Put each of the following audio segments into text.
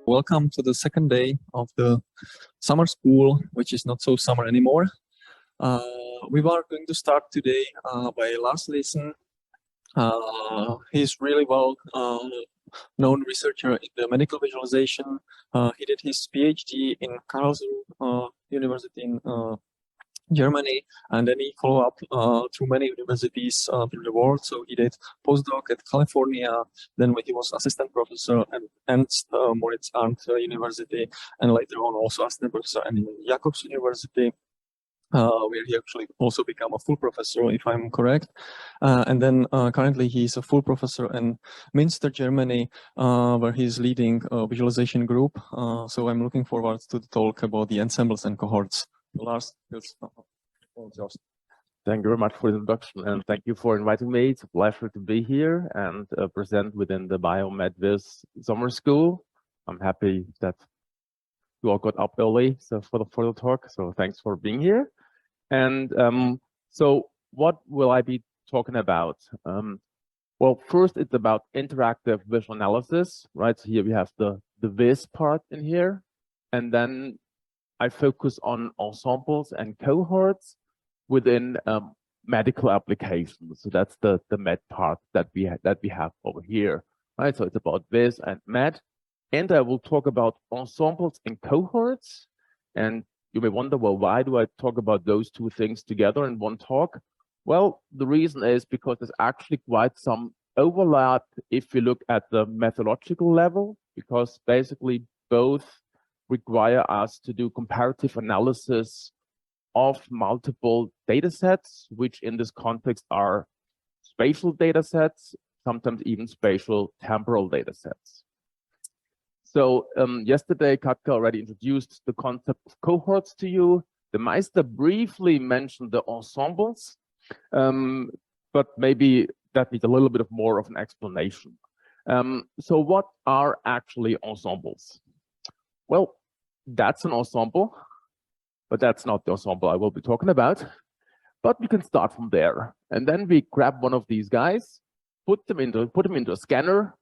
Welcome to the second day of the summer school, which is not so summer anymore. We are going to start today by Lars Linsen. He's really well known researcher in the medical visualization. He did his PhD in Karlsruhe University in Germany, and then he followed up through many universities through the world. So he did postdoc at California, then he was assistant professor at Ernst Moritz Arndt University, and later on also assistant professor at Jacobs University, where he actually also became a full professor, if I'm correct. And then currently he's a full professor in Münster, Germany, where he's leading a visualization group. So I'm looking forward to the talk about the ensembles and cohorts. Lars, thank you very much for the introduction, and thank you for inviting me. It's a pleasure to be here and present within the BioMedVis summer school. I'm happy that you all got up early for the talk, so thanks for being here. And so what will I be talking about? Well, first it's about interactive visual analysis, right? So here we have the VIS part in here, and then I focus on ensembles and cohorts within medical applications. So that's the med part that we have over here, right? So it's about VIS and med, and I will talk about ensembles and cohorts. And you may wonder, well, why do I talk about those two things together in one talk? Well, the reason is because there's actually quite some overlap if you look at the methodological level, because basically both require us to do comparative analysis of multiple data sets, which in this context are spatial data sets, sometimes even spatial temporal data sets. So yesterday, Katka already introduced the concept of cohorts to you. The Meister briefly mentioned the ensembles, but maybe that needs a little bit more of an explanation. So what are actually ensembles? Well, that's an ensemble, but that's not the ensemble I will be talking about. But we can start from there. And then we grab one of these guys, put them into a scanner,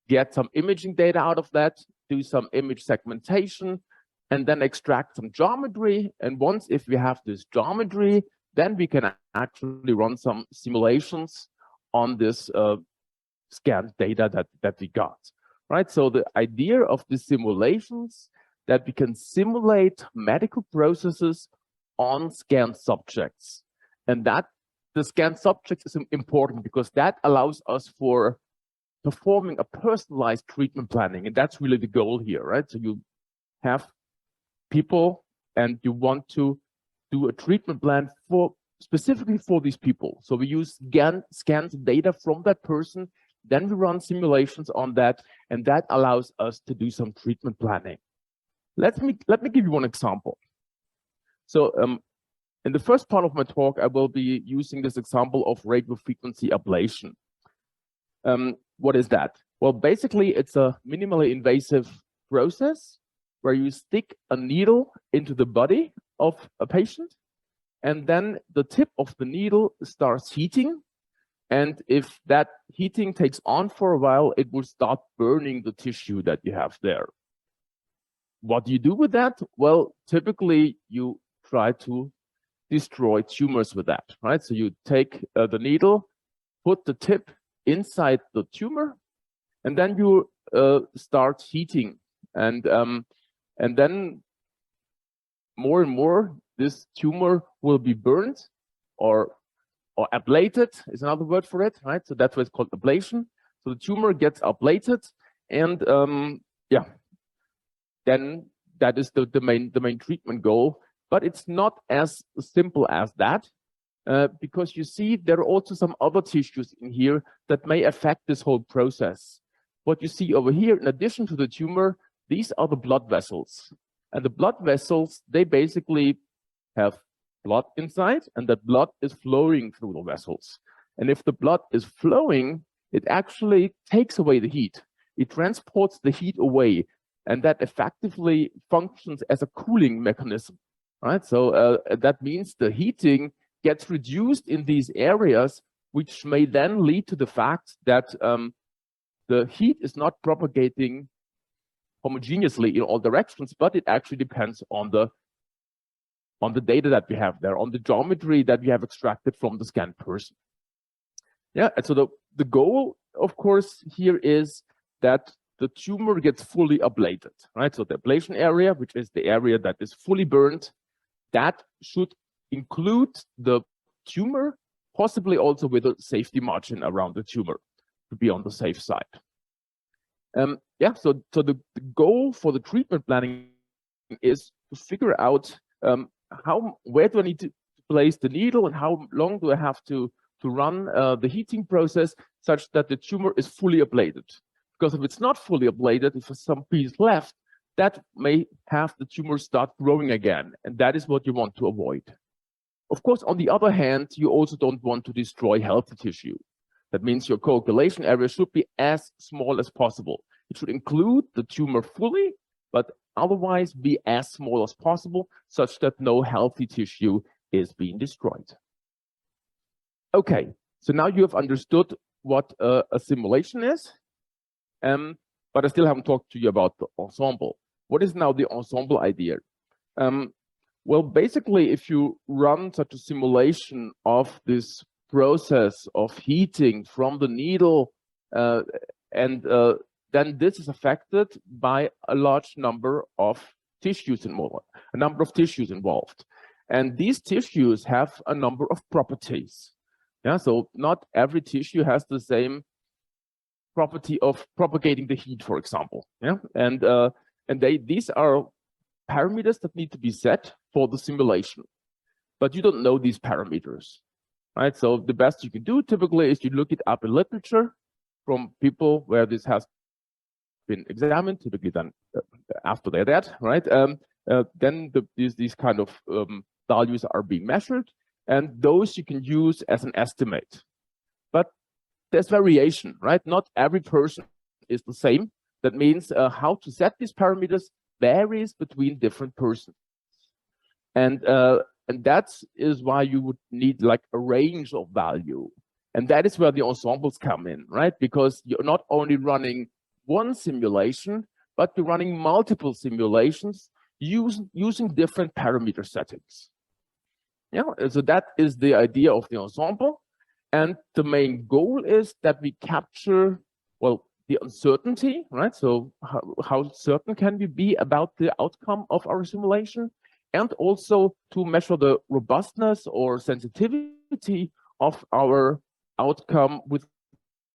get some imaging data out of that, do some image segmentation, and then extract some geometry. And once if we have this geometry, then we can actually run some simulations on this scanned data that we got, right? So the idea of the simulations that we can simulate medical processes on scanned subjects. And that the scanned subjects is important because that allows us for performing a personalized treatment planning. And that's really the goal here, right? So you have people and you want to do a treatment plan specifically for these people. So we use scanned data from that person, then we run simulations on that, and that allows us to do some treatment planning. Let me give you one example. So in the first part of my talk, I will be using this example of radiofrequency ablation. What is that? Well, basically, it's a minimally invasive process where you stick a needle into the body of a patient, and then the tip of the needle starts heating. And if that heating takes on for a while, it will start burning the tissue that you have there. What do you do with that? Well, typically you try to destroy tumors with that, right? So you take the needle, put the tip inside the tumor, and then you start heating, and then more and more this tumor will be burned or ablated is another word for it, right? So that's what it's called, ablation. So the tumor gets ablated, and yeah. Then that is the main treatment goal. But it's not as simple as that, because you see there are also some other tissues in here that may affect this whole process. What you see over here, in addition to the tumor, these are the blood vessels. And the blood vessels, they basically have blood inside, and that blood is flowing through the vessels. And if the blood is flowing, it actually takes away the heat. It transports the heat away. And that effectively functions as a cooling mechanism, right? So that means the heating gets reduced in these areas, which may then lead to the fact that the heat is not propagating homogeneously in all directions, but it actually depends on the data that we have there, on the geometry that we have extracted from the scanned person. Yeah, and so the goal, of course, here is that the tumor gets fully ablated, right? So the ablation area, which is the area that is fully burned, that should include the tumor, possibly also with a safety margin around the tumor to be on the safe side. Yeah, so the goal for the treatment planning is to figure out where do I need to place the needle and how long do I have to run the heating process such that the tumor is fully ablated. Because if it's not fully ablated, if there's some piece left, that may have the tumor start growing again, and that is what you want to avoid. Of course, on the other hand, you also don't want to destroy healthy tissue. That means your coagulation area should be as small as possible. It should include the tumor fully, but otherwise be as small as possible, such that no healthy tissue is being destroyed. Okay, so now you have understood what a simulation is, but I still haven't talked to you about the ensemble. What is now the ensemble idea? Well, basically, if you run such a simulation of this process of heating from the needle, then this is affected by a large number of tissues involved, And these tissues have a number of properties. Yeah, so not every tissue has the same property of propagating the heat, for example. Yeah, and these are parameters that need to be set for the simulation, but you don't know these parameters, right? So the best you can do typically is you look it up in literature from people where this has been examined, typically done after they're dead, right? Then these kind of values are being measured, and those you can use as an estimate. But there's variation, right? Not every person is the same. That means how to set these parameters varies between different persons. And that is why you would need like a range of value. And that is where the ensembles come in, right? Because you're not only running one simulation, but you're running multiple simulations using different parameter settings. Yeah, so that is the idea of the ensemble. And the main goal is that we capture, well, the uncertainty, right? So how certain can we be about the outcome of our simulation? And also to measure the robustness or sensitivity of our outcome with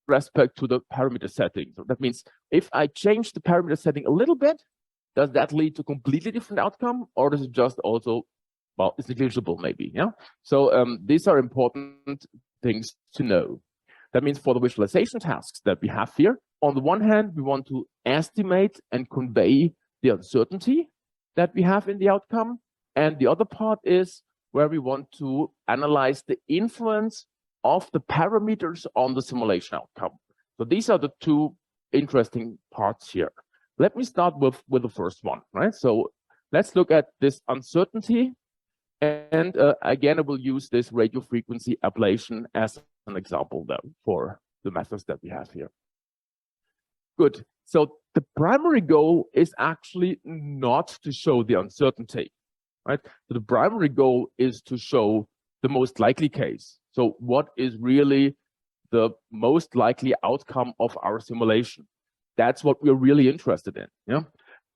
respect to the parameter setting. So that means if I change the parameter setting a little bit, does that lead to a completely different outcome? Or does it just also, well, it's negligible maybe, yeah? So these are important things to know. That means for the visualization tasks that we have here, on the one hand, we want to estimate and convey the uncertainty that we have in the outcome. And the other part is where we want to analyze the influence of the parameters on the simulation outcome. So these are the two interesting parts here. Let me start with the first one, right? So let's look at this uncertainty. And again, I will use this radio frequency ablation as an example though for the methods that we have here. Good. So the primary goal is actually not to show the uncertainty, right? So the primary goal is to show the most likely case. So what is really the most likely outcome of our simulation? That's what we're really interested in. Yeah.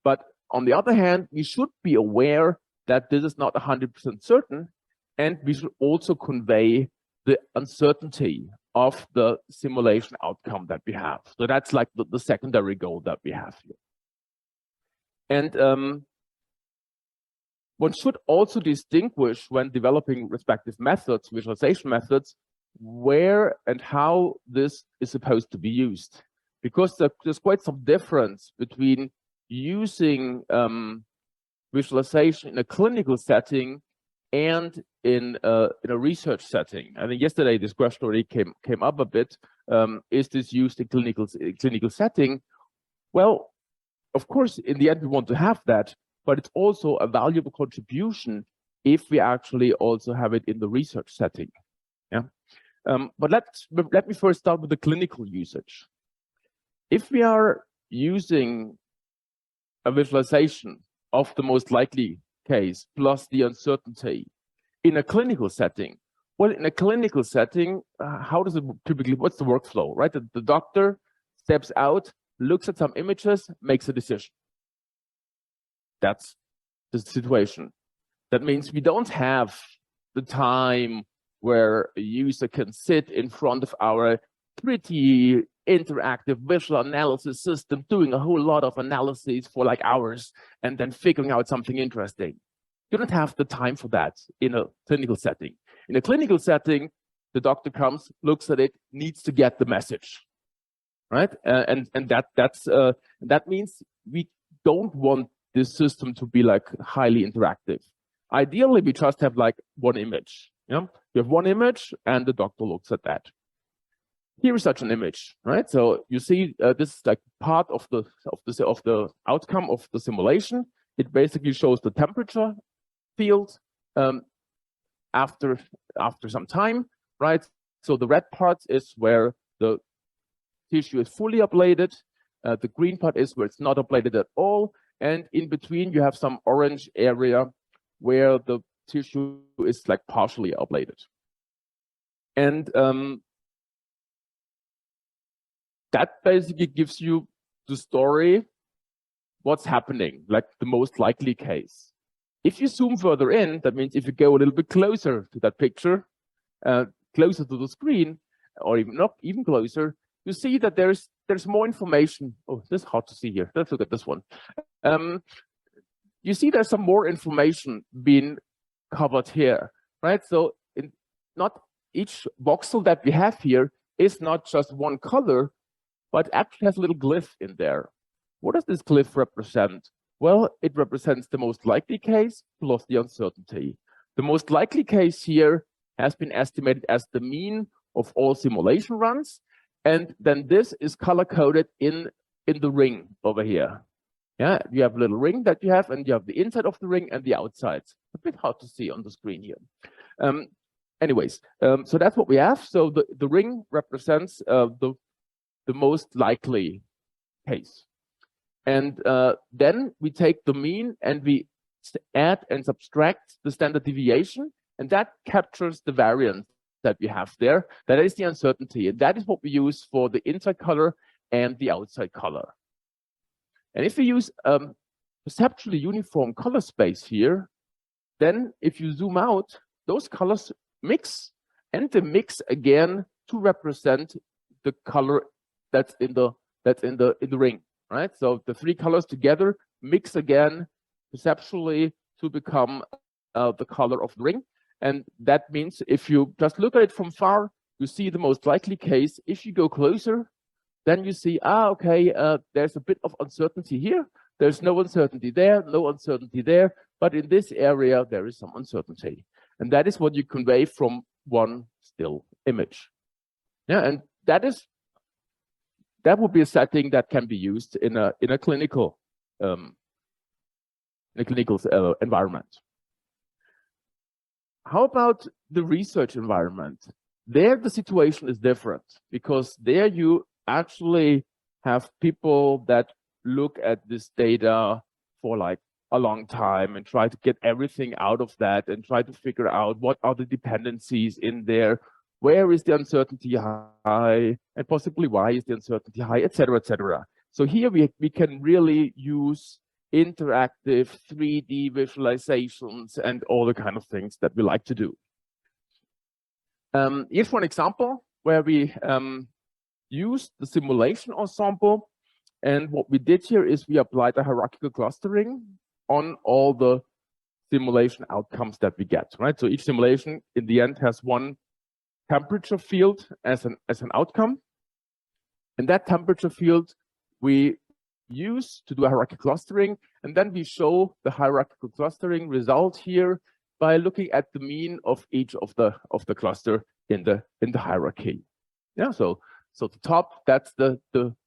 But on the other hand, we should be aware that this is not 100% certain, and we should also convey the uncertainty of the simulation outcome that we have. So that's like the secondary goal that we have here. And one should also distinguish when developing respective methods, visualization methods, where and how this is supposed to be used. Because there's quite some difference between using visualization in a clinical setting and in a research setting. I think yesterday this question already came up a bit. Is this used in clinical setting? Well, of course, in the end, we want to have that, but it's also a valuable contribution if we actually also have it in the research setting. Yeah. But let me first start with the clinical usage. If we are using a visualization of the most likely case plus the uncertainty in a clinical setting? Well, in a clinical setting, how does it typically, what's the workflow, right? The doctor steps out, looks at some images, makes a decision. That's the situation. That means we don't have the time where a user can sit in front of our pretty interactive visual analysis system, doing a whole lot of analyses for like hours and then figuring out something interesting. You don't have the time for that in a clinical setting. In a clinical setting, the doctor comes, looks at it, needs to get the message, right? And that means we don't want this system to be like highly interactive. Ideally, we just have like one image. You have one image, and the doctor looks at that. Here is such an image, right? So you see, this is like part of the outcome of the simulation. It basically shows the temperature field after some time, right? So the red part is where the tissue is fully ablated. The green part is where it's not ablated at all. And in between, you have some orange area where the tissue is like partially ablated. And that basically gives you the story, what's happening, like the most likely case. If you zoom further in, that means if you go a little bit closer to that picture, closer to the screen, or even not even closer, you see that there's more information. Oh, this is hard to see here. Let's look at this one. You see there's some more information being covered here, right? So not each voxel that we have here is not just one color, but actually has a little glyph in there. What does this glyph represent? Well, it represents the most likely case plus the uncertainty. The most likely case here has been estimated as the mean of all simulation runs. And then this is color-coded in the ring over here. Yeah, you have a little ring that you have, and you have the inside of the ring and the outside. A bit hard to see on the screen here. Anyways, so that's what we have. So the ring represents the most likely case. And then we take the mean and we add and subtract the standard deviation, and that captures the variance that we have there. That is the uncertainty, and that is what we use for the inside color and the outside color. And if we use perceptually uniform color space here, then if you zoom out, those colors mix, and they mix again to represent the color that's in the ring, right? So the three colors together mix again perceptually to become the color of the ring. And that means if you just look at it from far, you see the most likely case. If you go closer, then you see, okay, there's a bit of uncertainty here. There's no uncertainty there, no uncertainty there. But in this area, there is some uncertainty. And that is what you convey from one still image. Yeah, and that would be a setting that can be used in a clinical environment. How about the research environment? There, the situation is different, because there you actually have people that look at this data for like a long time and try to get everything out of that and try to figure out what are the dependencies in there, where is the uncertainty high, and possibly why is the uncertainty high, etc., etc. So here we can really use interactive 3D visualizations and all the kind of things that we like to do. Here's one example where we used the simulation ensemble, and what we did here is we applied a hierarchical clustering on all the simulation outcomes that we get, right? So each simulation in the end has one temperature field as an outcome, and that temperature field we use to do a hierarchical clustering, and then we show the hierarchical clustering result here by looking at the mean of each of the cluster in the hierarchy. Yeah, so the top, that's the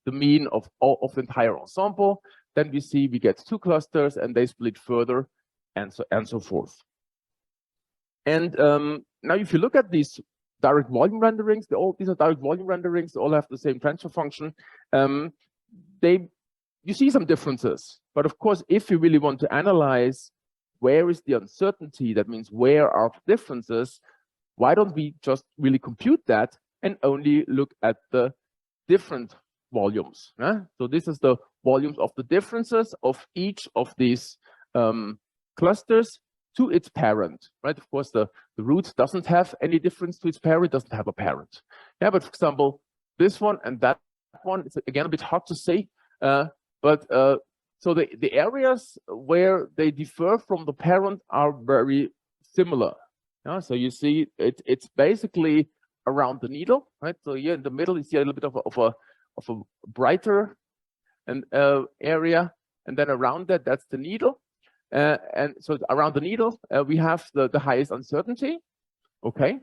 mean of all of the entire ensemble. Then we see we get two clusters and they split further, and so forth. And now if you look at these direct volume renderings, these are direct volume renderings, they all have the same transfer function. They you see some differences. But of course, if you really want to analyze where is the uncertainty, that means where are the differences, why don't we just really compute that and only look at the different volumes? So this is the volumes of the differences of each of these clusters to its parent, right? Of course, the root doesn't have any difference to its parent, doesn't have a parent. Yeah, but for example, this one and that one, it's again a bit hard to say, so the areas where they differ from the parent are very similar. Yeah, so you see it's basically around the needle, right? So here in the middle, you see a little bit of a brighter area, and then around that, that's the needle. And so around the needle, we have the highest uncertainty. Okay,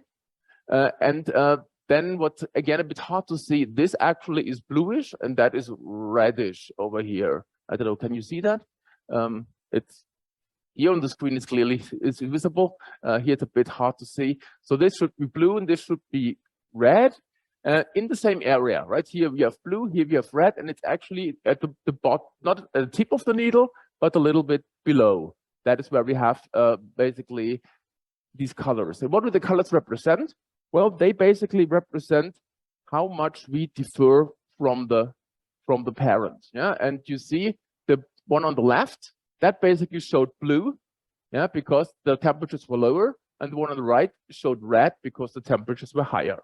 then what's again a bit hard to see, this actually is bluish and that is reddish over here. I don't know, can you see that? It's here on the screen, it's visible. Here it's a bit hard to see. So this should be blue and this should be red in the same area, right? Here we have blue, here we have red, and it's actually at the bottom, not at the tip of the needle, but a little bit below. That is where we have basically these colors. And what do the colors represent? Well, they basically represent how much we differ from the parent. Yeah, and you see the one on the left, that basically showed blue, yeah, because the temperatures were lower, and the one on the right showed red because the temperatures were higher.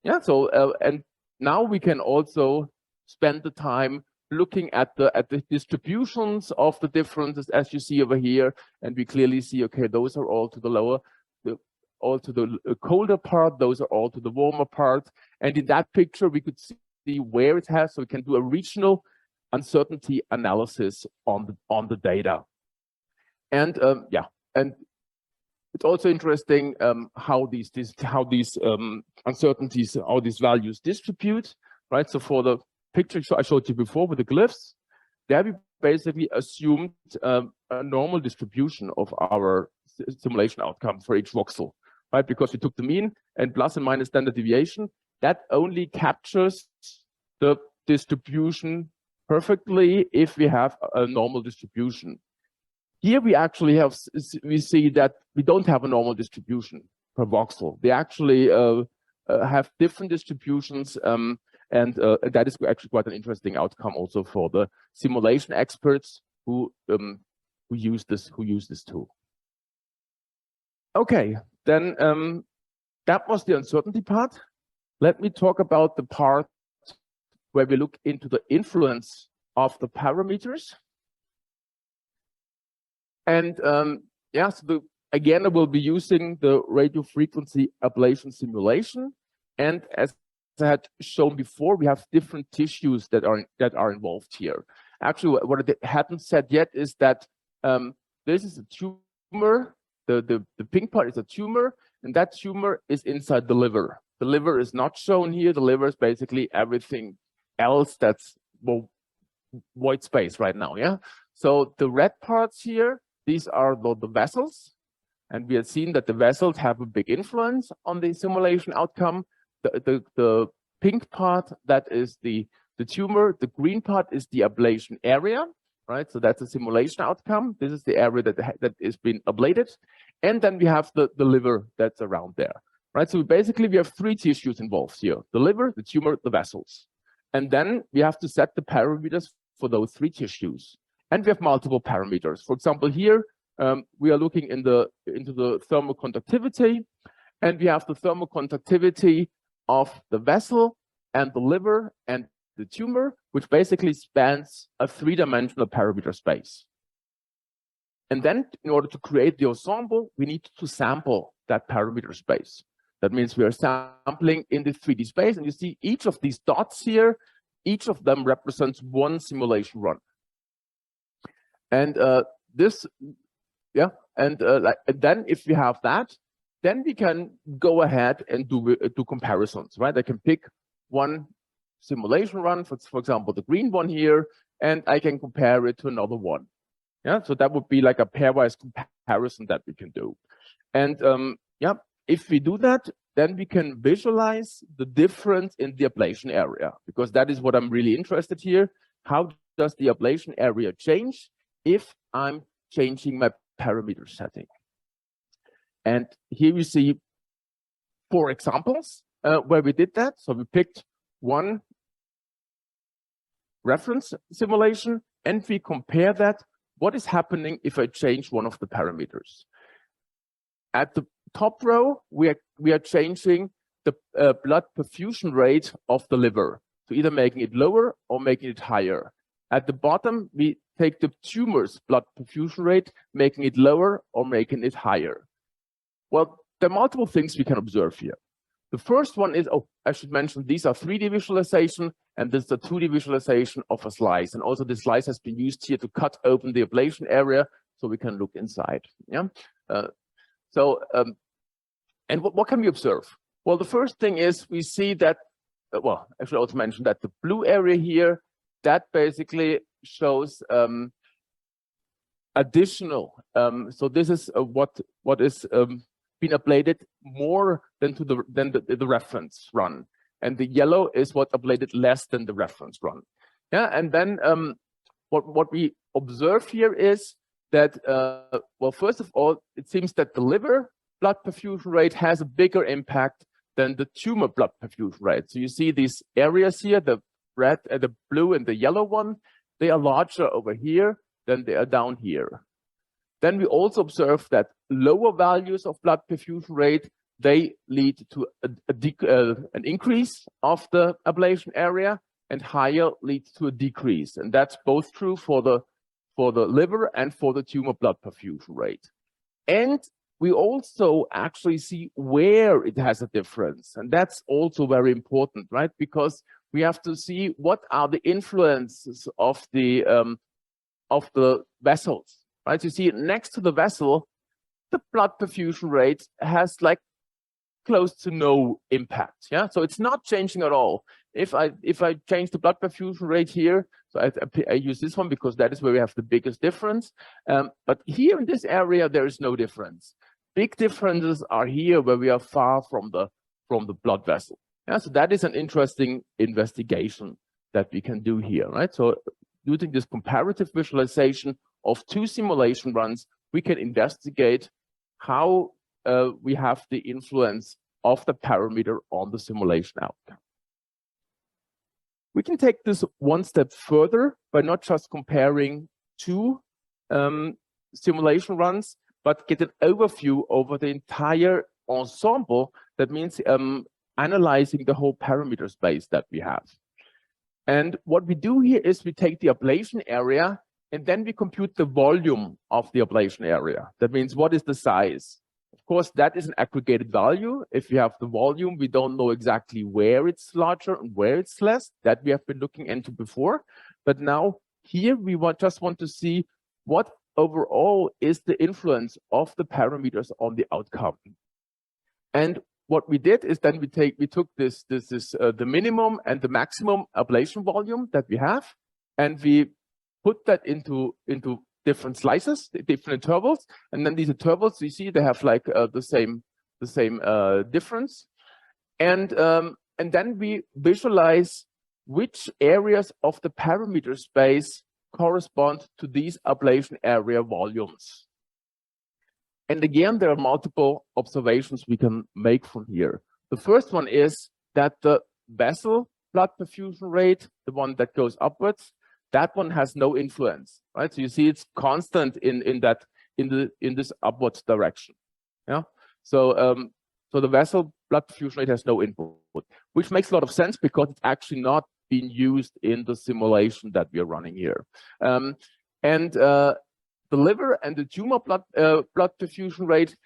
Yeah, so and now we can also spend the time looking at the distributions of the differences, as you see over here, and we clearly see, okay, those are all to the lower, all to the colder part, those are all to the warmer part, and in that picture we could see where it has, so we can do a regional uncertainty analysis on the data. And yeah, and it's also interesting how these uncertainties, how these values distribute, right? So for the picture I showed you before with the glyphs, there we basically assumed a normal distribution of our simulation outcome for each voxel, right? Because we took the mean and plus and minus standard deviation, that only captures the distribution perfectly if we have a normal distribution. Here we actually we see that we don't have a normal distribution per voxel. They actually have different distributions, and that is actually quite an interesting outcome also for the simulation experts who use this tool. Okay, then that was the uncertainty part. Let me talk about the part where we look into the influence of the parameters. And yeah, so again, I will be using the radio frequency ablation simulation. And as I had shown before, we have different tissues that are involved here. Actually, what I hadn't said yet is that this is a tumor. The pink part is a tumor, and that tumor is inside the liver. The liver is not shown here. The liver is basically everything else that's void space right now. Yeah. So the red parts here, these are the vessels, and we have seen that the vessels have a big influence on the simulation outcome. The pink part, that is the tumor. The green part is the ablation area, right? So that's a simulation outcome. This is the area that is being ablated. And then we have the liver that's around there, right? So basically we have three tissues involved here: the liver, the tumor, the vessels. And then we have to set the parameters for those three tissues. And we have multiple parameters. For example, here we are looking into the thermal conductivity, and we have the thermal conductivity of the vessel and the liver and the tumor, which basically spans a three-dimensional parameter space. And then in order to create the ensemble, we need to sample that parameter space. That means we are sampling in the 3D space, and you see each of these dots here, each of them represents one simulation run. And and then if we have that, then we can go ahead and do comparisons, right? I can pick one simulation run, for example, the green one here, and I can compare it to another one. Yeah, so that would be like a pairwise comparison that we can do. And yeah, if we do that, then we can visualize the difference in the ablation area, because that is what I'm really interested here. How does the ablation area change if I'm changing my parameter setting? And here we see 4 examples where we did that. So we picked one reference simulation and we compare that. What is happening if I change one of the parameters? At the top row, we are changing the blood perfusion rate of the liver, so either making it lower or making it higher. At the bottom, we take the tumor's blood perfusion rate, making it lower or making it higher. Well, there are multiple things we can observe here. The first one is, oh, I should mention, these are 3D visualization, and this is a 2D visualization of a slice. And also the slice has been used here to cut open the ablation area so we can look inside. Yeah. And what can we observe? Well, the first thing is we see that, well, I should also mention that the blue area here, that basically shows additional. So this is what is been ablated more than the reference run, and the yellow is what ablated less than the reference run. Yeah, and then what we observe here is that well, first of all, it seems that the liver blood perfusion rate has a bigger impact than the tumor blood perfusion rate. So you see these areas here, the red, the blue, and the yellow one, they are larger over here than they are down here. Then we also observe that lower values of blood perfusion rate, they lead to an increase of the ablation area, and higher leads to a decrease. And that's both true for the liver and for the tumor blood perfusion rate. And we also actually see where it has a difference. And that's also very important, right? Because we have to see what are the influences of the vessels, right? You see next to the vessel, the blood perfusion rate has like close to no impact. Yeah, so it's not changing at all. If I change the blood perfusion rate here, so I use this one because that is where we have the biggest difference. But here in this area, there is no difference. Big differences are here where we are far from the blood vessel. Yeah, so that is an interesting investigation that we can do here, right? So using this comparative visualization of 2 simulation runs, we can investigate how we have the influence of the parameter on the simulation outcome. We can take this one step further by not just comparing 2 simulation runs, but get an overview over the entire ensemble. That means analyzing the whole parameter space that we have. And what we do here is we take the ablation area and then we compute the volume of the ablation area. That means what is the size? Of course, that is an aggregated value. If you have the volume, we don't know exactly where it's larger and where it's less. That we have been looking into before. But now here we just want to see what overall is the influence of the parameters on the outcome. And what we did is then we took the minimum and the maximum ablation volume that we have, and we put that into different slices, different intervals, and then these intervals, you see, they have like the same difference, and then we visualize which areas of the parameter space correspond to these ablation area volumes. And again, there are multiple observations we can make from here. The first one is that the vessel blood perfusion rate, the one that goes upwards, that one has no influence, right? So you see it's constant in this upwards direction. Yeah. So so the vessel blood perfusion rate has no input, which makes a lot of sense because it's actually not being used in the simulation that we are running here. The liver and the tumor blood perfusion rate,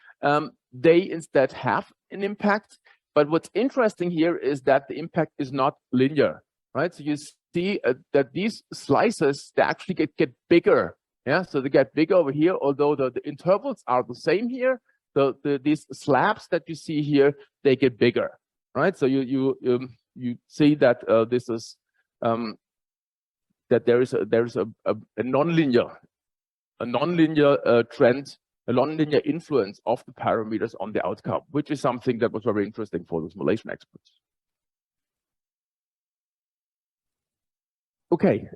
they instead have an impact. But what's interesting here is that the impact is not linear, right? So you see that these slices, they actually get bigger. Yeah, so they get bigger over here, although the intervals are the same here. These slabs that you see here, they get bigger, right? So you see that this is that there is a nonlinear trend, a nonlinear influence of the parameters on the outcome, which is something that was very interesting for the simulation experts. Okay,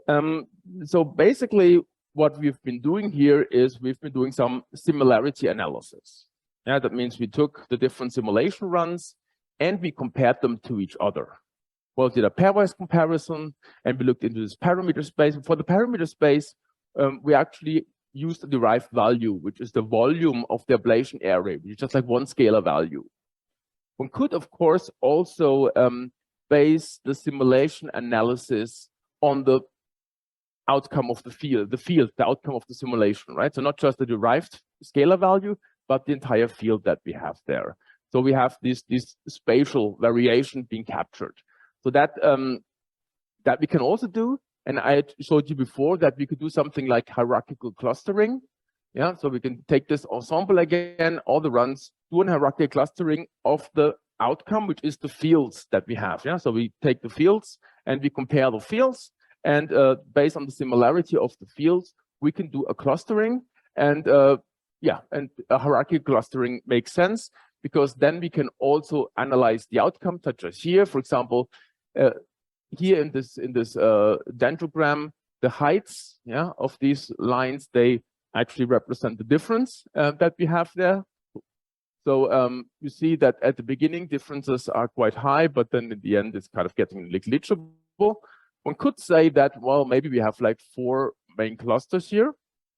so basically what we've been doing here is we've been doing some similarity analysis. Yeah, that means we took the different simulation runs and we compared them to each other. Well, we did a pairwise comparison and we looked into this parameter space. For the parameter space, we actually used the derived value, which is the volume of the ablation area, which is just like one scalar value. One could, of course, also base the simulation analysis on the outcome of the outcome of the simulation, right? So not just the derived scalar value, but the entire field that we have there. So we have this spatial variation being captured. So that that we can also do, and I had showed you before that we could do something like hierarchical clustering. Yeah, so we can take this ensemble again, all the runs, do an hierarchical clustering of the outcome, which is the fields that we have. Yeah, so we take the fields and we compare the fields, and based on the similarity of the fields, we can do a clustering. And yeah, and a hierarchical clustering makes sense because then we can also analyze the outcome, such as here, for example, here in this dendrogram, the heights, yeah, of these lines, they actually represent the difference that we have there. So you see that at the beginning differences are quite high, but then in the end it's kind of getting negligible. One could say that, well, maybe we have like 4 main clusters here,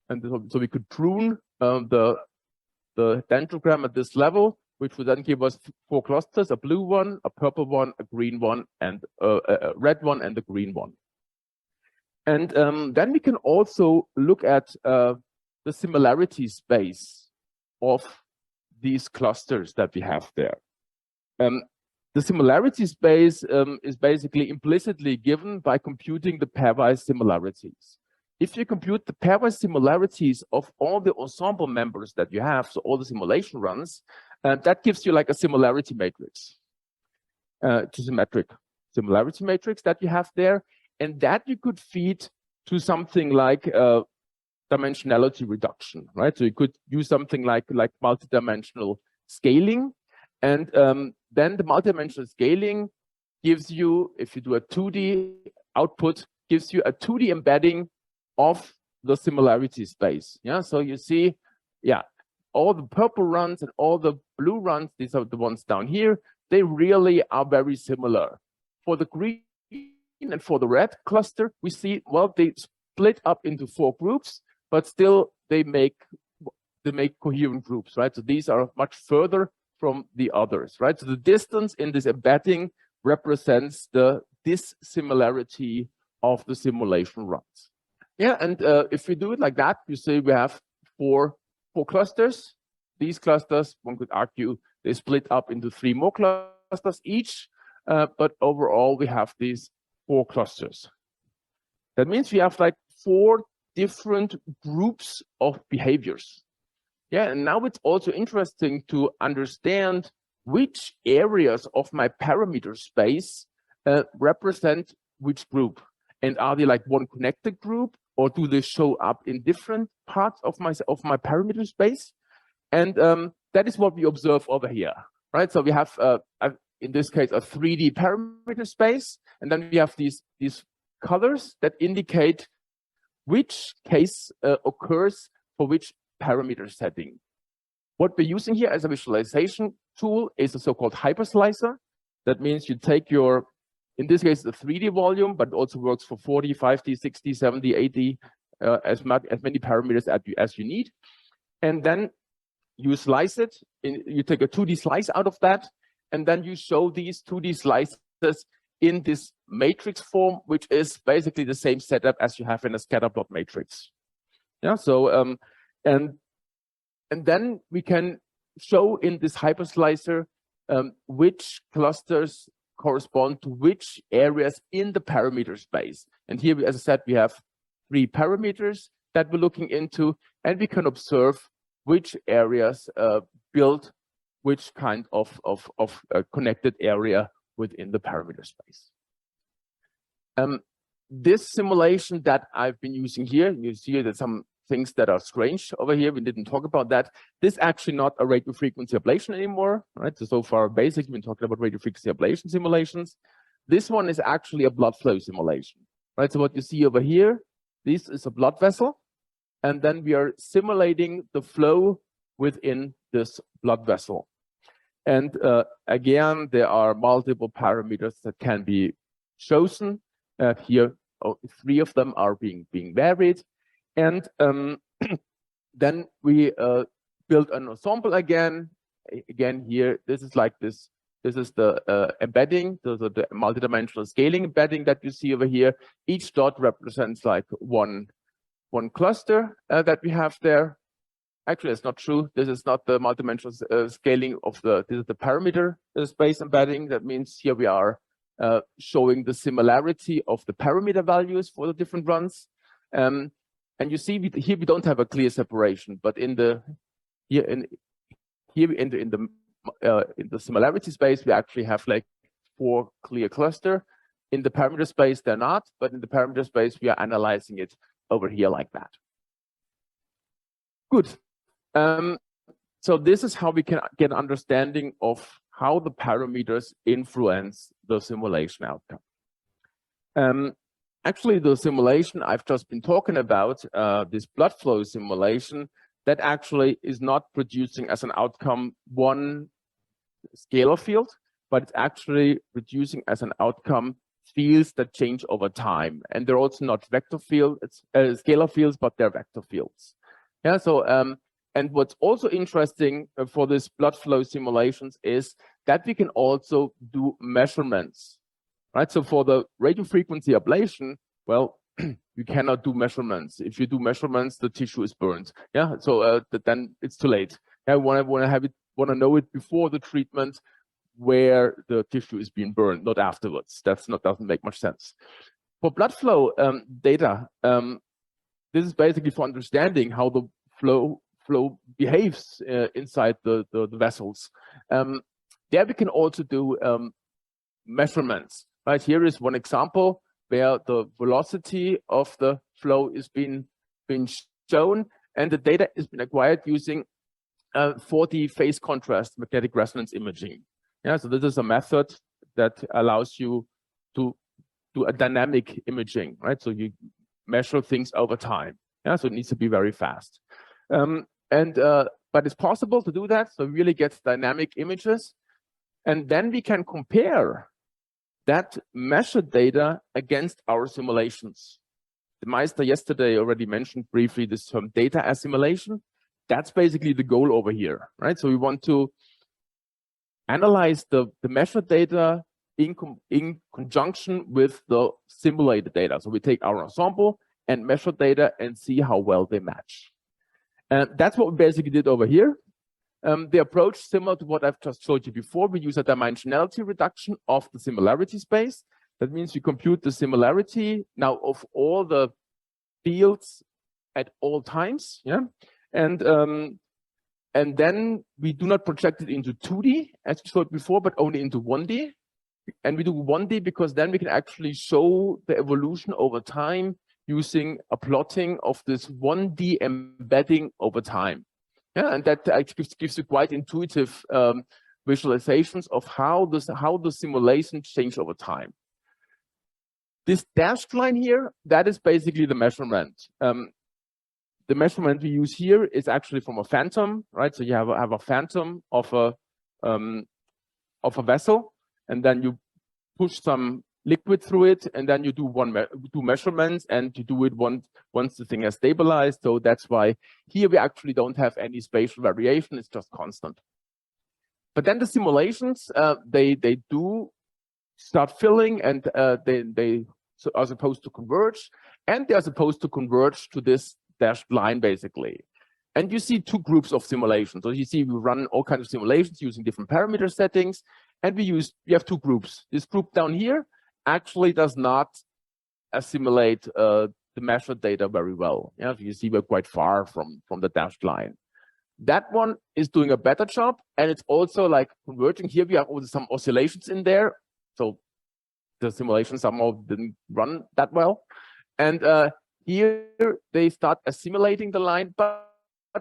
and so we could prune the dendrogram at this level, which would then give us 4 clusters: a blue one, a purple one, a green one, and a red one, and a green one. And then we can also look at the similarity space of these clusters that we have there. The similarity space is basically implicitly given by computing the pairwise similarities. If you compute the pairwise similarities of all the ensemble members that you have, so all the simulation runs, that gives you like a similarity matrix, symmetric similarity matrix that you have there, and that you could feed to something like dimensionality reduction, right? So you could use something like multidimensional scaling, and then the multidimensional scaling gives you, if you do a 2D output, gives you a 2D embedding of the similarity space. Yeah, so you see, yeah, all the purple runs and all the blue runs, these are the ones down here, they really are very similar. For the green and for the red cluster, we see, well, they split up into 4 groups, but still they make coherent groups, right? So these are much further from the others, right? So the distance in this embedding represents the dissimilarity of the simulation runs. Yeah, and if we do it like that, you see we have four clusters. These clusters, one could argue, they split up into 3 more clusters each, but overall we have these 4 clusters. That means we have like 4 different groups of behaviors. Yeah, and now it's also interesting to understand which areas of my parameter space represent which group. And are they like one connected group, or do they show up in different parts of my parameter space? And that is what we observe over here, right? So we have, in this case, a 3D parameter space, and then we have these colors that indicate which case occurs for which parameter setting. What we're using here as a visualization tool is a so-called hyperslicer. That means you take your, in this case, the 3D volume, but it also works for 40, 50, 60, 70, 80, as many parameters as you need. And then you slice it, you take a 2D slice out of that, and then you show these 2D slices in this matrix form, which is basically the same setup as you have in a scatter plot matrix. Yeah, so, and then we can show in this hyperslicer which clusters correspond to which areas in the parameter space. And here, as I said, we have 3 parameters that we're looking into, and we can observe which areas build which kind of connected area within the parameter space. This simulation that I've been using here, you see that some things that are strange over here, we didn't talk about that. This is actually not a radio frequency ablation anymore, right? So far, basically, we've been talking about radio frequency ablation simulations. This one is actually a blood flow simulation. right? So what you see over here, this is a blood vessel, and then we are simulating the flow within this blood vessel. And again, there are multiple parameters that can be chosen. Here, 3 of them are being varied. And then we build an ensemble again. Again, here, this is like this. This is the embedding, the multidimensional scaling embedding that you see over here. Each dot represents like one cluster that we have there. Actually, it's not true. This is not the multidimensional scaling of this is the parameter space embedding. That means here we are showing the similarity of the parameter values for the different runs. And you see here we don't have a clear separation, but in the similarity space we actually have like 4 clear cluster. In the parameter space they're not, but in the parameter space we are analyzing it over here like that. Good. So this is how we can get an understanding of how the parameters influence the simulation outcome. Actually, the simulation I've just been talking about, this blood flow simulation, that actually is not producing as an outcome one scalar field, but it's actually producing as an outcome fields that change over time. And they're also not vector fields, scalar fields, but they're vector fields. Yeah, so and what's also interesting for this blood flow simulations is that we can also do measurements, right? So for the radiofrequency ablation, well, you cannot do measurements. If you do measurements, the tissue is burned. Yeah, so then it's too late. I want to know it before the treatment where the tissue is being burned, not afterwards. Doesn't make much sense. For blood flow data, this is basically for understanding how the flow behaves inside the vessels. There we can also do measurements. Right, here is one example where the velocity of the flow is being shown, and the data has been acquired using 4D phase contrast magnetic resonance imaging. Yeah, so this is a method that allows you to do a dynamic imaging, right? So you measure things over time. Yeah, so it needs to be very fast. But it's possible to do that, so we really get dynamic images, and then we can compare that measured data against our simulations. The Meister yesterday already mentioned briefly this term data assimilation. That's basically the goal over here, right? So we want to analyze the measured data in conjunction with the simulated data. So we take our ensemble and measure data and see how well they match. And that's what we basically did over here. The approach, similar to what I've just showed you before, we use a dimensionality reduction of the similarity space. That means we compute the similarity now of all the fields at all times, yeah, and then we do not project it into 2D as we showed before, but only into 1D. And we do 1D because then we can actually show the evolution over time using a plotting of this 1D embedding over time. Yeah, and that actually gives you quite intuitive visualizations of how the simulation change over time. This dashed line here, that is basically the measurement. The measurement we use here is actually from a phantom, right? So you have a phantom of a vessel, and then you push some liquid through it, and then you do measurements, and you do it once the thing has stabilized. So that's why here we actually don't have any spatial variation; it's just constant. But then the simulations, they do start filling, and they are supposed to converge, and they are supposed to converge to this dashed line basically. And you see 2 groups of simulations. So you see we run all kinds of simulations using different parameter settings, and we have 2 groups. This group down here actually does not assimilate the measured data very well. Yeah, so you see we're quite far from the dashed line. That one is doing a better job, and it's also like converging. Here we have also some oscillations in there, so the simulation somehow didn't run that well. And here they start assimilating the line, but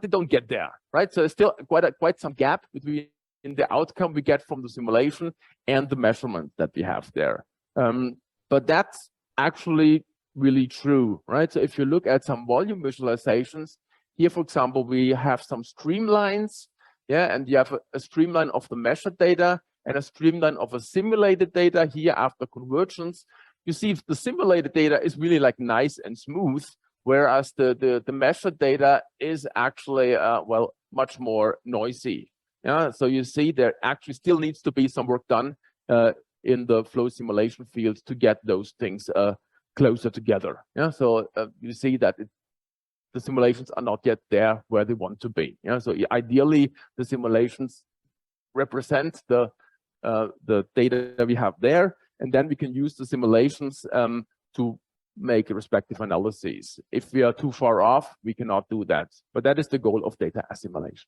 they don't get there, right? So there's still quite some gap between the outcome we get from the simulation and the measurement that we have there. But that's actually really true, right? So if you look at some volume visualizations, here, for example, we have some streamlines, yeah, and you have a streamline of the measured data and a streamline of a simulated data here after convergence. You see the simulated data is really like nice and smooth, whereas the measured data is actually, well, much more noisy. Yeah, so you see there actually still needs to be some work done in the flow simulation field to get those things closer together. Yeah, so you see that the simulations are not yet there where they want to be. Yeah, so ideally the simulations represent the data we have there, and then we can use the simulations to make respective analyses. If we are too far off, we cannot do that. But that is the goal of data assimilation.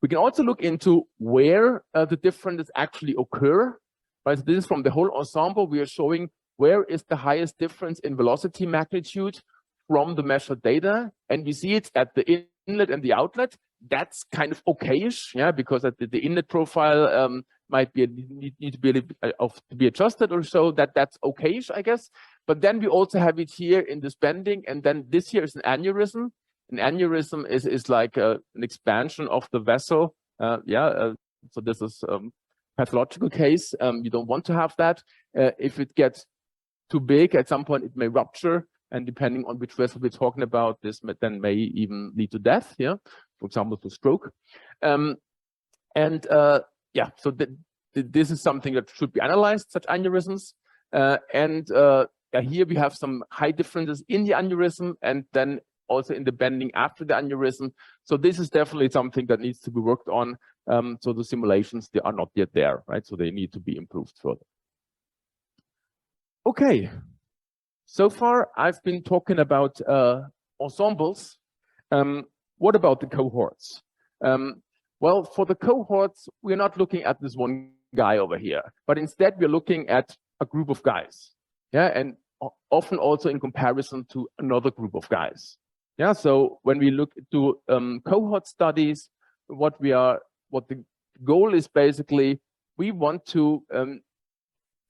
We can also look into where the differences actually occur. Right? So this is from the whole ensemble. We are showing where is the highest difference in velocity magnitude from the measured data, and we see it at the inlet and the outlet. That's kind of okayish, yeah, because at the inlet profile might be need to be a little bit to be adjusted or so. That's okayish, I guess. But then we also have it here in this bending, and then this here is an aneurysm. An aneurysm is like an expansion of the vessel. So this is pathological case. You don't want to have that. If it gets too big, at some point it may rupture, and depending on which vessel we're talking about, this then may even lead to death. Yeah, for example, to stroke. So this is something that should be analyzed, such aneurysms. Here we have some high differences in the aneurysm, and then also in the bending after the aneurysm. So this is definitely something that needs to be worked on. So the simulations, they are not yet there, right? So they need to be improved further. Okay, so far I've been talking about ensembles. What about the cohorts? Well, for the cohorts, we're not looking at this one guy over here, but instead we're looking at a group of guys. Yeah, and often also in comparison to another group of guys. Yeah, so when we look to cohort studies, what the goal is basically, we want to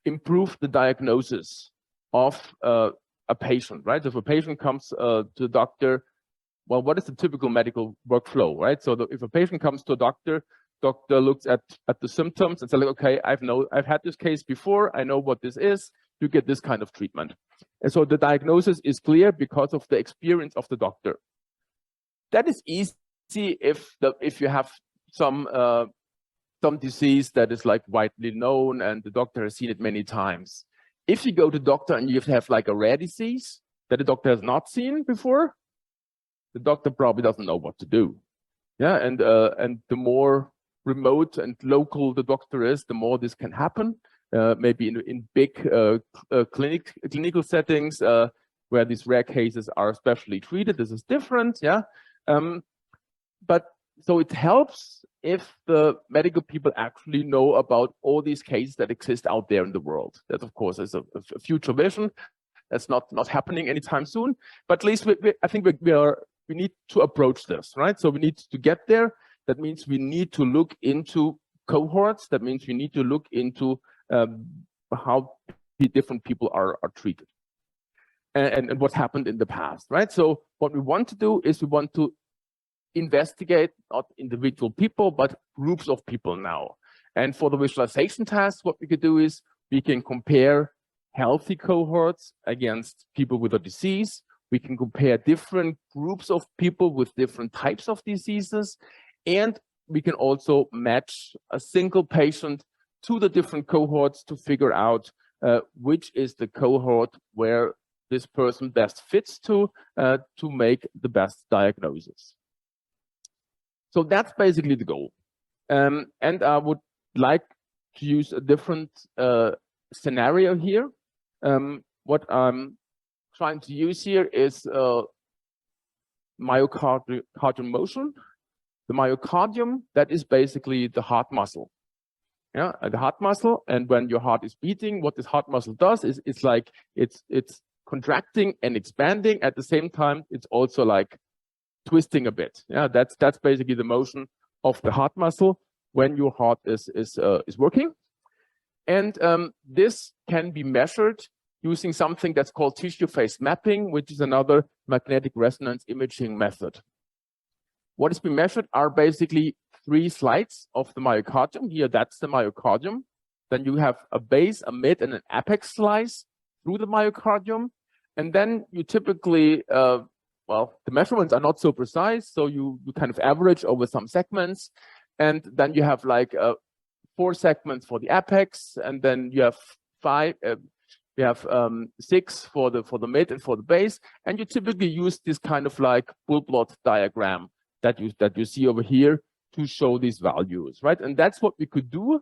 improve the diagnosis of a patient, right? So if a patient comes to a doctor, well, what is the typical medical workflow, right? So if a patient comes to a doctor looks at the symptoms and says, like, okay, I've had this case before, I know what this is, you get this kind of treatment. And so the diagnosis is clear because of the experience of the doctor. That is easy if you have some disease that is like widely known and the doctor has seen it many times. If you go to the doctor and you have like a rare disease that the doctor has not seen before, the doctor probably doesn't know what to do. Yeah, and the more remote and local the doctor is, the more this can happen. Maybe in big clinical settings where these rare cases are specially treated, this is different. Yeah, but so it helps if the medical people actually know about all these cases that exist out there in the world. That, of course, is a future vision. That's not happening anytime soon. But at least I think we need to approach this, right? So we need to get there. That means we need to look into cohorts. That means we need to look into how different people are treated and what happened in the past, right? So what we want to do is we want to investigate not individual people, but groups of people now. And for the visualization task, what we could do is we can compare healthy cohorts against people with a disease. We can compare different groups of people with different types of diseases. And we can also match a single patient to the different cohorts to figure out which is the cohort where this person best fits to make the best diagnosis. So that's basically the goal. And I would like to use a different scenario here. What I'm trying to use here is myocardial motion. The myocardium, that is basically the heart muscle. Yeah, the heart muscle. And when your heart is beating, what this heart muscle does is it's contracting and expanding at the same time. It's also like twisting a bit. Yeah, that's basically the motion of the heart muscle when your heart is working. And this can be measured using something that's called tissue phase mapping, which is another magnetic resonance imaging method. What is being measured are basically 3 slides of the myocardium. Here, that's the myocardium. Then you have a base, a mid, and an apex slice through the myocardium. And then you typically, well, the measurements are not so precise, so you kind of average over some segments. And then you have like 4 segments for the apex, and then you have 6 for the mid and for the base. And you typically use this kind of like bull plot diagram that you see over here to show these values, right? And that's what we could do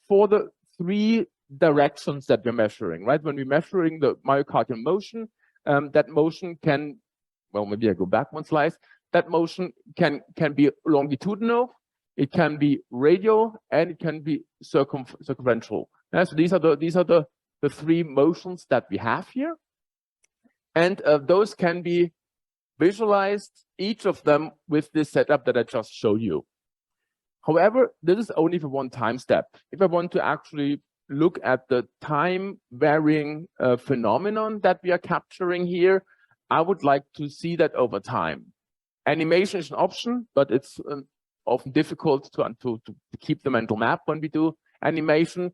for the 3 directions that we're measuring, right? When we're measuring the myocardial motion, that motion can, well, maybe I go back 1 slide. That motion can be longitudinal, it can be radial, and it can be circumferential. So these are the 3 motions that we have here, and those can be visualized, each of them with this setup that I just showed you. However, this is only for 1 time step. If I want to actually look at the time varying phenomenon that we are capturing here, I would like to see that over time. Animation is an option, but it's often difficult to keep the mental map when we do animation.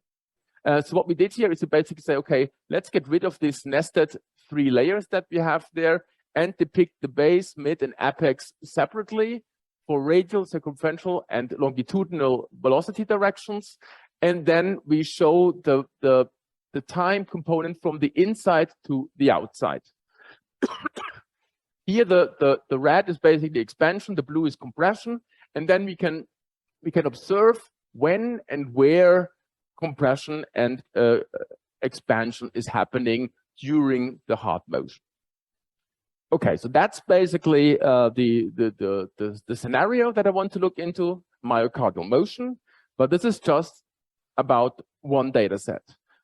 So what we did here is to basically say, okay, let's get rid of these nested 3 layers that we have there and depict the base, mid, and apex separately for radial, circumferential, and longitudinal velocity directions. And then we show the time component from the inside to the outside. Here, the red is basically expansion, the blue is compression, and then we can observe when and where compression and expansion is happening during the heart motion. Okay, so that's basically the scenario that I want to look into, myocardial motion, but this is just about 1 data set.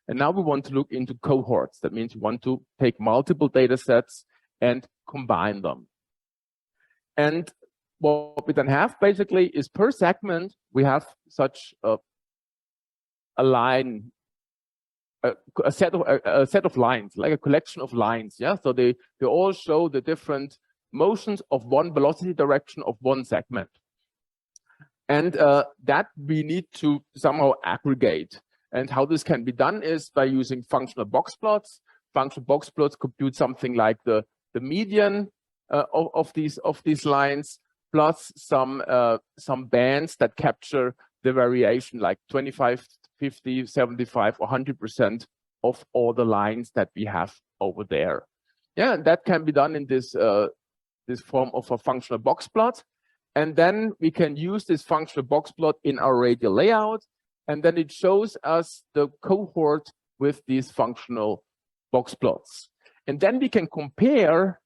And now we want to look into cohorts. That means we want to take multiple data sets and combine them. And what we then have basically is per segment, we have such a line, a set of lines, like a collection of lines. Yeah, so they all show the different motions of 1 velocity direction of 1 segment. And that we need to somehow aggregate. And how this can be done is by using functional box plots. Functional box plots compute something like the median of these lines, plus some bands that capture the variation, like 25, 50, 75, or 100% of all the lines that we have over there. Yeah, and that can be done in this form of a functional box plot. And then we can use this functional box plot in our radial layout. And then it shows us the cohort with these functional box plots. And then we can compare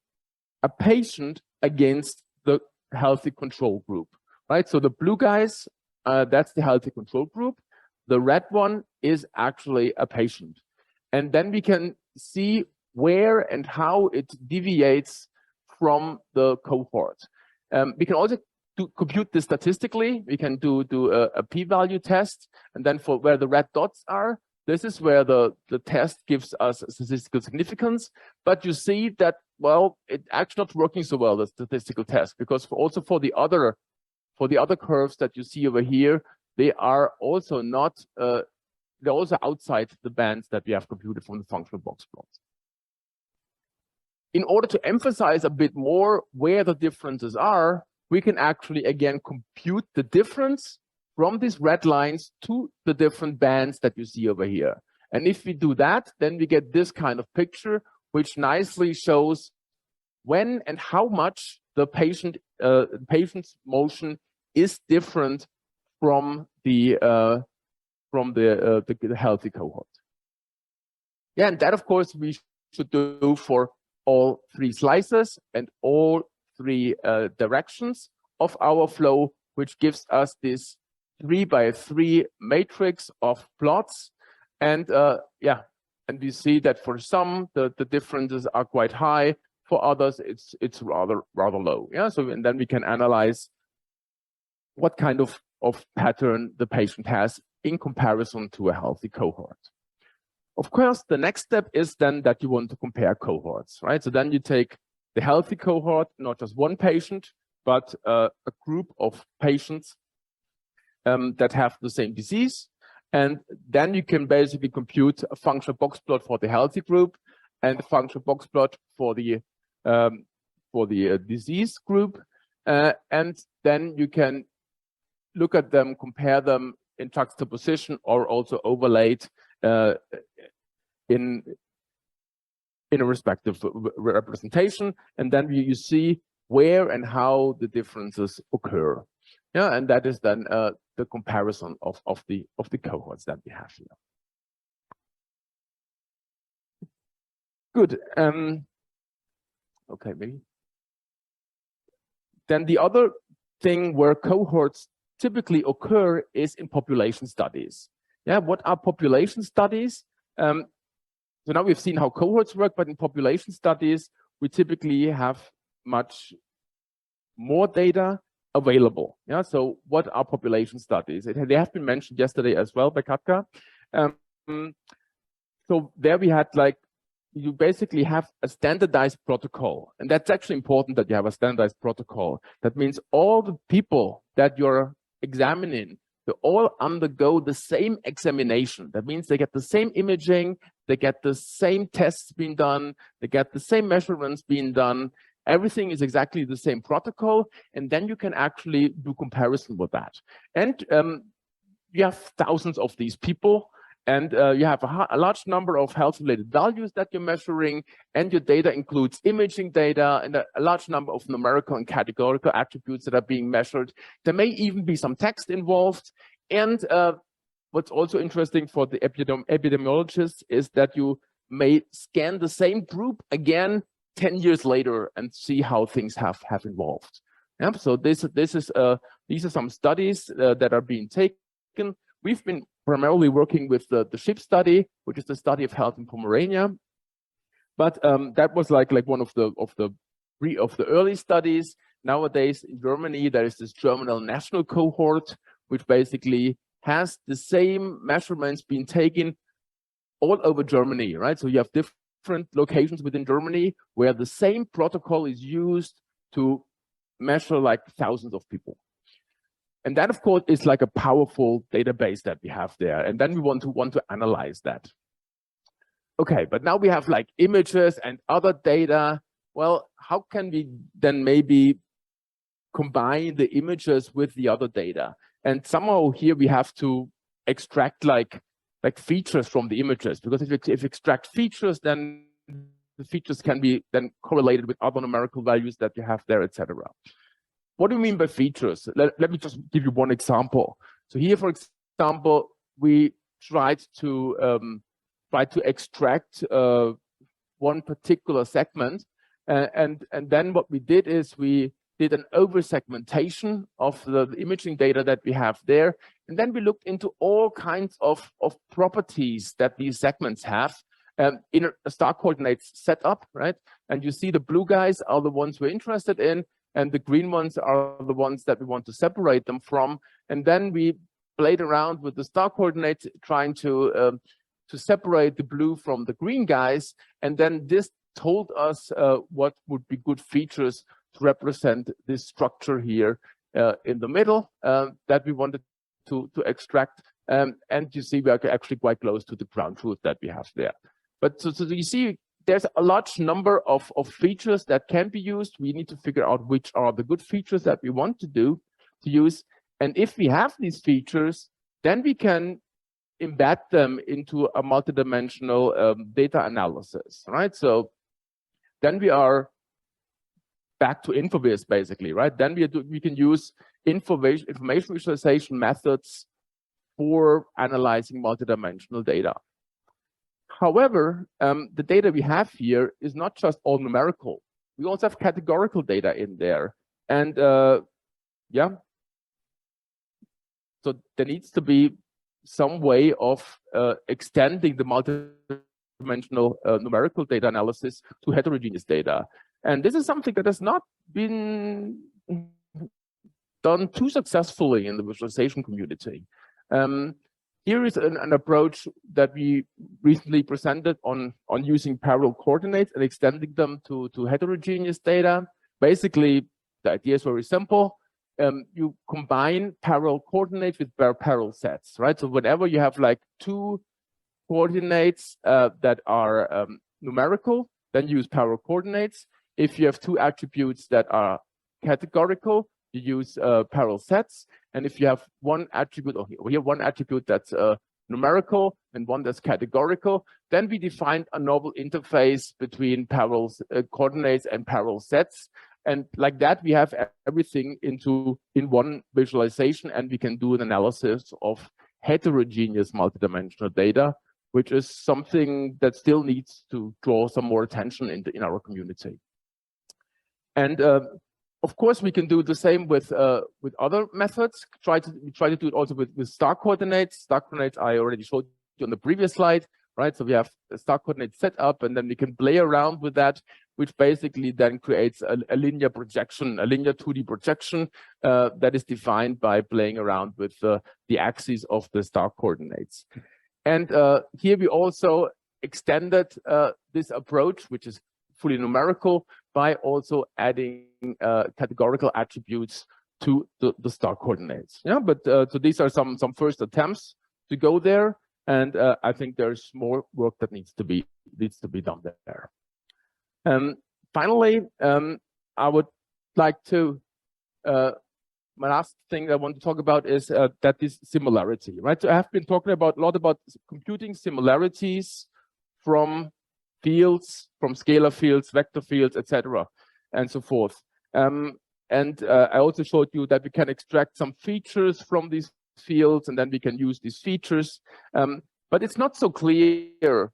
a patient against the healthy control group, right? So the blue guys, that's the healthy control group. The red one is actually a patient. And then we can see where and how it deviates from the cohort. We can also compute this statistically. We can do a p-value test, and then for where the red dots are, this is where the test gives us statistical significance. But you see that, well, it's actually not working so well, the statistical test, because also for the other curves that you see over here, they are also not they're also outside the bands that we have computed from the functional box plots. In order to emphasize a bit more where the differences are, we can actually again compute the difference from these red lines to the different bands that you see over here. And if we do that, then we get this kind of picture, which nicely shows when and how much the patient's motion is different from the healthy cohort. Yeah, and that of course we should do for all 3 slices and all 3 directions of our flow, which gives us this 3x3 matrix of plots. And yeah, and we see that for some the differences are quite high, for others it's rather low. Yeah, so and then we can analyze what kind of pattern the patient has in comparison to a healthy cohort. Of course, the next step is then that you want to compare cohorts, right? So then you take the healthy cohort, not just one patient, but a group of patients that have the same disease. And then you can basically compute a functional box plot for the healthy group and a functional box plot for the disease group. And then you can look at them, compare them in juxtaposition, or also overlaid in a respective representation. And then you see where and how the differences occur. Yeah, and that is then the comparison of the cohorts that we have here. Good. Okay, maybe. Then the other thing where cohorts typically occur is in population studies. Yeah, what are population studies? So now we've seen how cohorts work, but in population studies, we typically have much more data available. Yeah, so what are population studies? They have been mentioned yesterday as well by Katka. So there we had you basically have a standardized protocol, and that's actually important that you have a standardized protocol. That means all the people that you're examining, they all undergo the same examination. That means they get the same imaging, they get the same tests being done, they get the same measurements being done. Everything is exactly the same protocol, and then you can actually do comparison with that. And you have thousands of these people, and you have a large number of health-related values that you're measuring, and your data includes imaging data and a large number of numerical and categorical attributes that are being measured. There may even be some text involved. And what's also interesting for the epidemiologists is that you may scan the same group again 10 years later and see how things have evolved. Yeah, so these are some studies that are being taken. We've been primarily working with the SHIP study, which is the study of health in Pomerania. But that was like one of the early studies. Nowadays in Germany, there is this German national cohort, which basically has the same measurements being taken all over Germany, right? So you have different locations within Germany where the same protocol is used to measure thousands of people. And that, of course, is like a powerful database that we have there. And then we want to analyze that. Okay, but now we have images and other data. Well, how can we then maybe combine the images with the other data? And somehow here we have to extract like features from the images, because if you extract features, then the features can be then correlated with other numerical values that you have there, etc. What do you mean by features? Let me just give you one example. So here, for example, we tried to extract one particular segment, and then what we did is we did an over-segmentation of the imaging data that we have there, and then we looked into all kinds of properties that these segments have in a star coordinates setup, right? And you see the blue guys are the ones we're interested in, and the green ones are the ones that we want to separate them from. And then we played around with the star coordinates, trying to separate the blue from the green guys. And then this told us what would be good features to represent this structure here in the middle that we wanted to extract. And you see we are actually quite close to the ground truth that we have there. But so you see, there's a large number of features that can be used. We need to figure out which are the good features that we want to use. And if we have these features, then we can embed them into a multidimensional data analysis, right? So then we are back to InfoVis, basically, right? Then we can use information visualization methods for analyzing multidimensional data. However, the data we have here is not just all numerical. We also have categorical data in there. And yeah, so there needs to be some way of extending the multidimensional numerical data analysis to heterogeneous data. And this is something that has not been done too successfully in the visualization community. here is an approach that we recently presented on using parallel coordinates and extending them to heterogeneous data. Basically, the idea is very simple. You combine parallel coordinates with parallel sets, right? So whenever you have like two coordinates that are numerical, then use parallel coordinates. If you have two attributes that are categorical, you use parallel sets. And if you have one attribute, or here one attribute that's numerical and one that's categorical, then we defined a novel interface between parallel coordinates and parallel sets. And like that, we have everything in one visualization, and we can do an analysis of heterogeneous multidimensional data, which is something that still needs to draw some more attention in our community. And of course, we can do the same with other methods. We try to do it also with star coordinates. Star coordinates I already showed you on the previous slide, right? So we have a star coordinate set up, and then we can play around with that, which basically then creates a linear projection, a linear 2D projection that is defined by playing around with the axes of the star coordinates. And here we also extended this approach, which is fully numerical, by also adding categorical attributes to the star coordinates. Yeah, but so these are some first attempts to go there, and I think there's more work that needs to be done there. Finally, I would like to my last thing I want to talk about is that this similarity, right? So I have been talking a lot about computing similarities from fields, from scalar fields, vector fields, etc., and so forth. I also showed you that we can extract some features from these fields, and then we can use these features. But it's not so clear